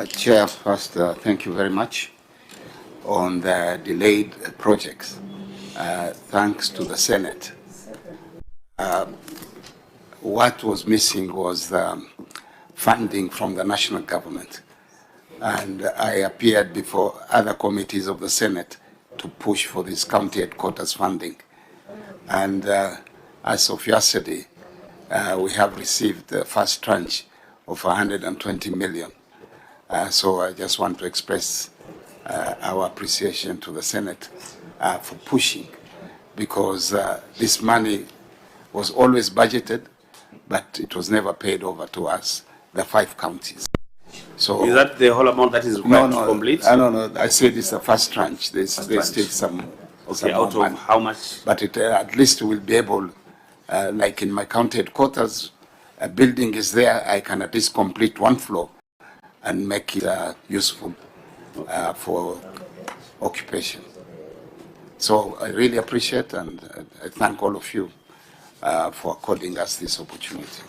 Chair, first, thank you very much on the delayed projects. Thanks to the Senate. What was missing was funding from the national government. And I appeared before other committees of the Senate to push for this county headquarters funding. And as of yesterday, we have received the first tranche of 120 million. So I just want to express our appreciation to the Senate for pushing, because this money was always budgeted, but it was never paid over to us, the 5 counties. So is that the whole amount that is required to complete? No, I said it's the first tranche. There's still some. Okay, out of how much? But it, at least we'll be able, like in my county headquarters, a building is there, I can at least complete 1 floor and make it useful for occupation. So I really appreciate and I thank all of you for according us this opportunity.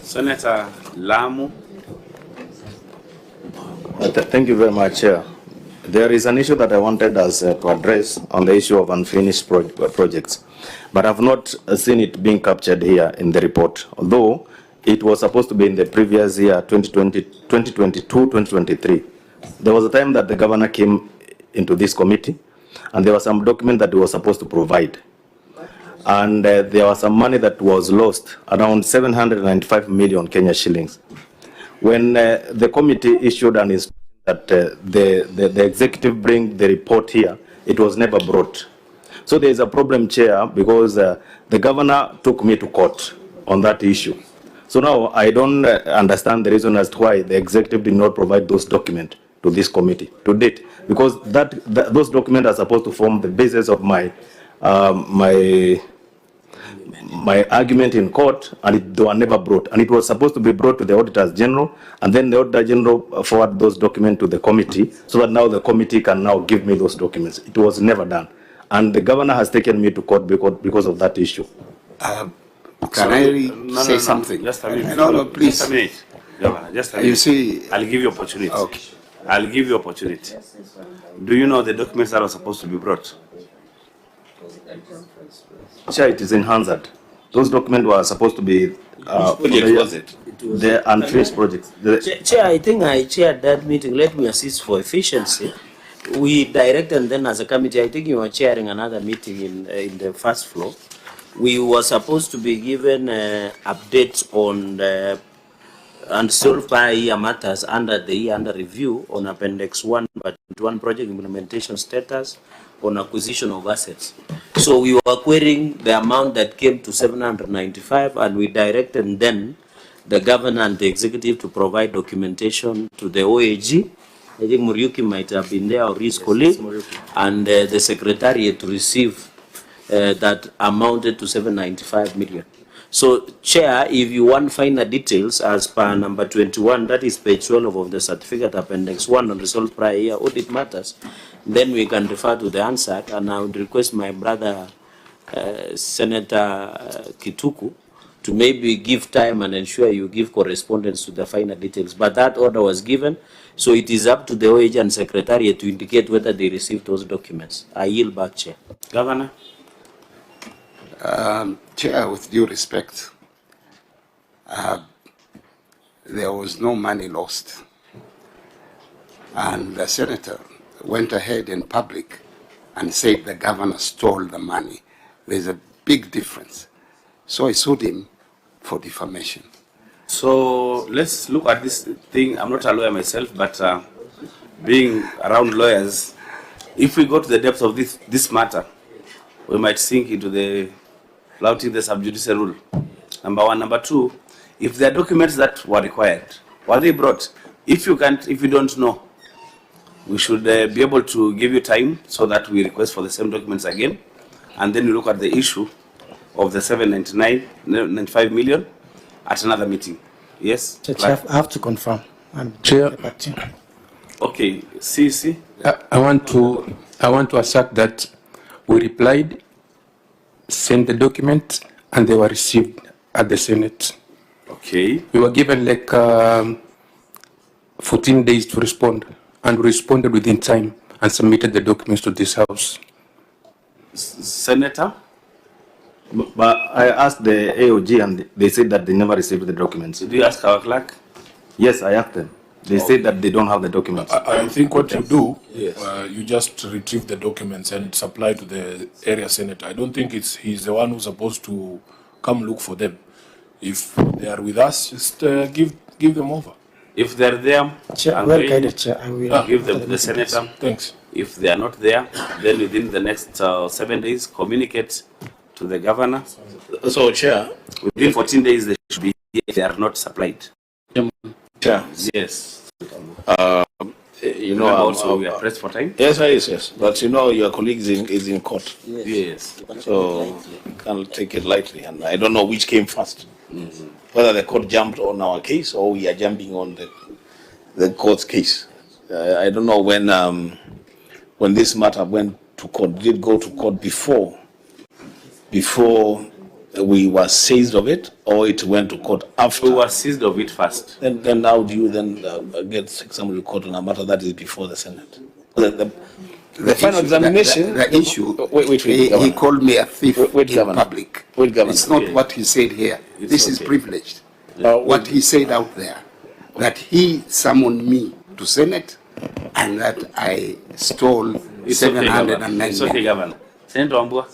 Senator Lamu. Thank you very much, Chair. There is an issue that I wanted us to address on the issue of unfinished projects, but I've not seen it being captured here in the report, although it was supposed to be in the previous year, 2022-2023. There was a time that the governor came into this committee, and there was some document that he was supposed to provide. And there was some money that was lost, around 795 million Kenya shillings. When the committee issued an instruction that the executive bring the report here, it was never brought. So there is a problem, Chair, because the governor took me to court on that issue. So now I don't understand the reason as to why the executive did not provide those documents to this committee to date, because those documents are supposed to form the basis of my my argument in court, and they were never brought. And it was supposed to be brought to the Auditors General, and then the Auditor General forward those documents to the committee, so that now the committee can now give me those documents. It was never done. And the governor has taken me to court because of that issue. Can I say something? Just a minute. No, please. Just a minute. Just a minute. You see, I'll give you opportunity. Okay. I'll give you opportunity. Do you know the documents that are supposed to be brought? Chair, it is in Hansard. Those documents were supposed to be the unfinished projects. Chair, I think I chaired that meeting. Let me assist for efficiency. We direct, and then as a committee, I think you were chairing another meeting in the first floor. We were supposed to be given updates on the unsolved prior year matters under the year under review on Appendix 1, but 1 project implementation status on acquisition of assets. So we were querying the amount that came to 795, and we directed then the governor and the executive to provide documentation to the OAG. I think Muriuki might have been there, or his colleague, and the secretariat to receive that amounted to 795 million. So, Chair, if you want finer details, as per number 21, that is page 12 of the certificate Appendix 1 on resolved prior year audit matters, then we can refer to the answer, and I would request my brother, Senator Kituku, to maybe give time and ensure you give correspondence to the finer details. But that order was given, so it is up to the OAG and Secretariat to indicate whether they received those documents. I yield back, Chair. Governor? Chair, with due respect, there was no money lost. And the senator went ahead in public and said the governor stole the money. There's a big difference. So I sued him for defamation. So let's look at this thing. I'm not a lawyer myself, but being around lawyers, if we go to the depth of this matter, we might sink into the flouting the sub judice rule. Number 1. Number 2, if there are documents that were required, were they brought? If you don't know, we should be able to give you time so that we request for the same documents again, and then we look at the issue of the 795 million at another meeting. Yes? Chair, I have to confirm. Chair. Okay, see. I want to assert that we replied, sent the document, and they were received at the Senate. Okay. We were given like 14 days to respond, and we responded within time and submitted the documents to this house. Senator? But I asked the AOG and they said that they never received the documents. Did you ask our clerk? Yes, I asked them. They said that they don't have the documents. I think what you do, you just retrieve the documents and supply to the area senator. I don't think he's the one who's supposed to come look for them. If they are with us, just give them over. If they're there, Chair, well guided, Chair. I will give them to the senator. Thanks. If they are not there, then within the next 7 days, communicate to the governor. So, Chair. Within 14 days, they should be here if they are not supplied. Chair. Yes. You know, also we are pressed for time. Yes. But you know, your colleague is in court. Yes. So, you can't take it lightly. And I don't know which came first. Whether the court jumped on our case or we are jumping on the court's case. I don't know when this matter went to court. Did it go to court before we were seized of it, or it went to court after? We were seized of it first. Then how do you then get somebody to court on a matter that is before the Senate? The final examination. The issue. Wait, he called me a thief in Governor. public. Wait, Governor. It's not what he said here. This is privileged. What he said out there, that he summoned me to Senate, and that I stole 709 It's okay, Governor. Senator Wambua.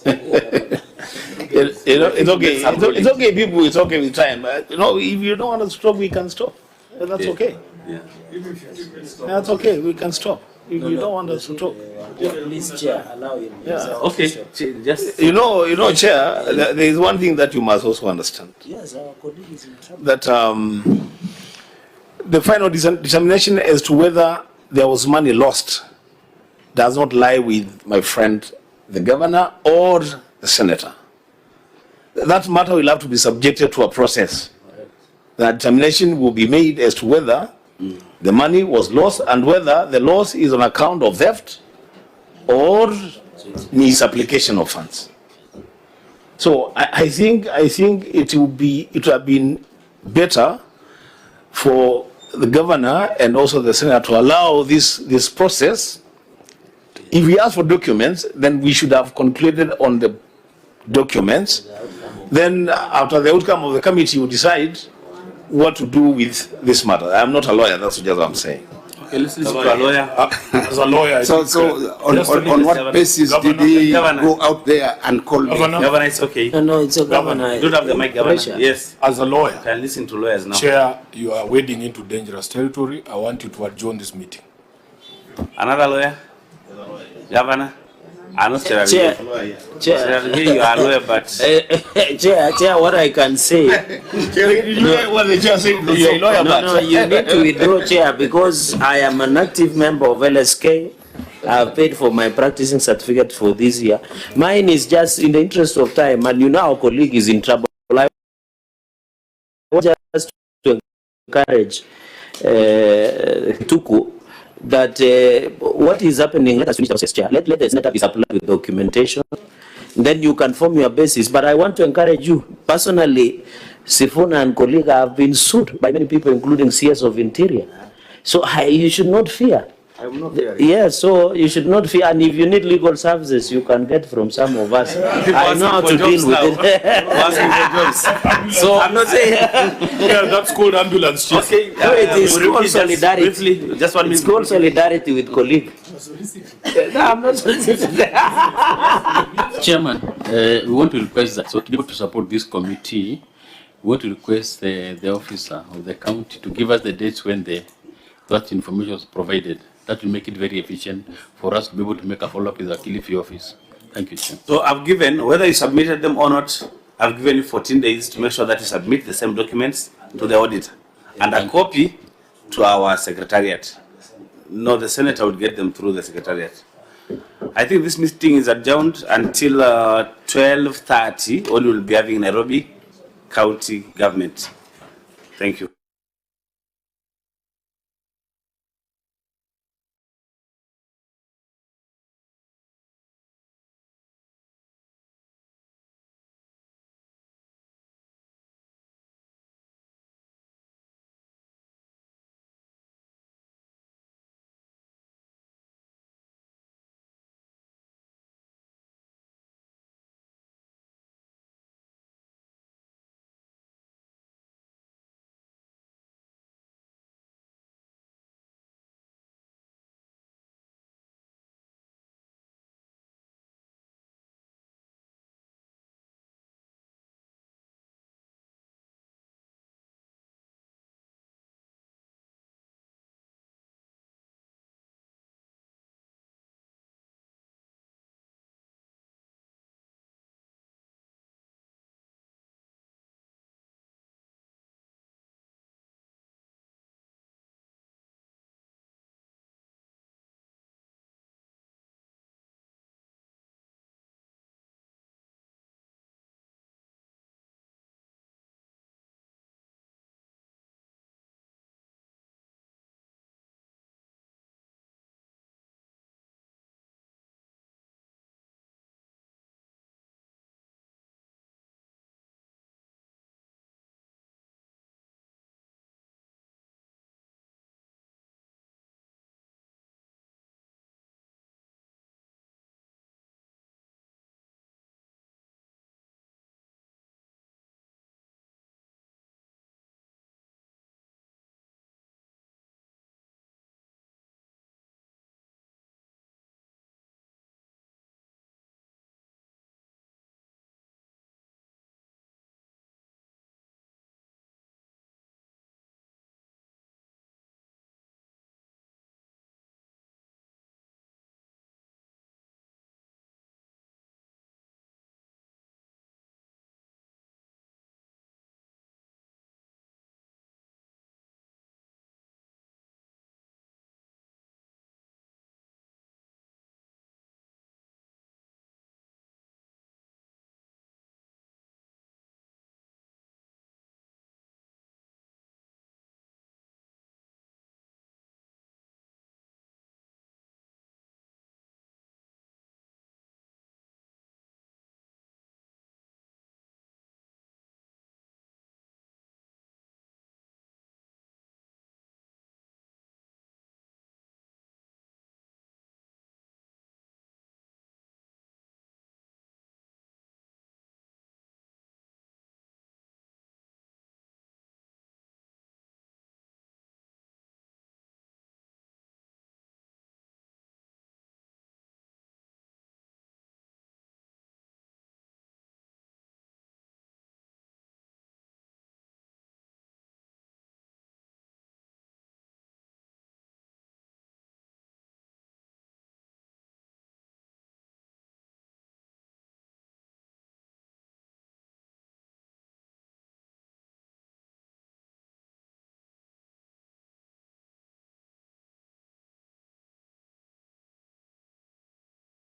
It's okay. It's okay, people. It's okay with time. You know, if you don't want to stop, we can stop. That's okay. Yeah. That's okay. We can stop. If you don't want us to talk. Please, Chair, allow him. Okay. Just You know, Chair, there is one thing that you must also understand. Yes, our colleague is in trouble. That the final determination as to whether there was money lost does not lie with my friend, the governor, or the senator. That matter will have to be subjected to a process. The determination will be made as to whether the money was lost and whether the loss is on account of theft or misapplication of funds. So I think it would have been better for the governor and also the senator to allow this process. If we ask for documents, then we should have concluded on the documents. Then after the outcome of the committee, we decide what to do with this matter. I'm not a lawyer, that's just what I'm saying. okay, let's listen to a lawyer. As a lawyer, I So on what basis did he go out there and call me? Governor, it's okay. No, it's a governor. You don't have the mic, Governor. Pressure. Yes. as a lawyer, You can listen to lawyers now. Chair, you are wading into dangerous territory. I want you to adjourn this meeting. Another lawyer? Governor? I'm not sure. Chair, You are a lawyer, but Chair, what I can say. Did you hear what the chair said? You're a lawyer, No, you need to withdraw, Chair, because I am an active member of LSK. I have paid for my practicing certificate for this year. Mine is just in the interest of time, and you know our colleague is in trouble. I want just to encourage Tuku that what is happening, let us finish the process, Chair. Let the senator be supplied with documentation. Then you can form your basis. But I want to encourage you, personally, Sifuna and colleague have been sued by many people, including CS of Interior. So you should not fear. I'm not there. Yes, so you should not fear. And if you need legal services, you can get from some of us. I know how to deal with it. So I'm not saying. Yeah, that's called ambulance, Chief. Okay. No, it is we'll called repeat solidarity. Briefly, just 1 minute. It's called solidarity with colleague. No, I'm not soliciting. Chairman, we want to request that, so to be able to support this committee, we want to request the officer of the county to give us the dates when that information was provided. That will make it very efficient for us to be able to make a follow-up with the Kilifi office. Thank you, Chair. So I've given, whether you submitted them or not, I've given you 14 days to make sure that you submit the same documents to the auditor and a copy to our secretariat. No, the senator would get them through the secretariat. I think this meeting is adjourned until 12:30 when we'll be having Nairobi County government. Thank you.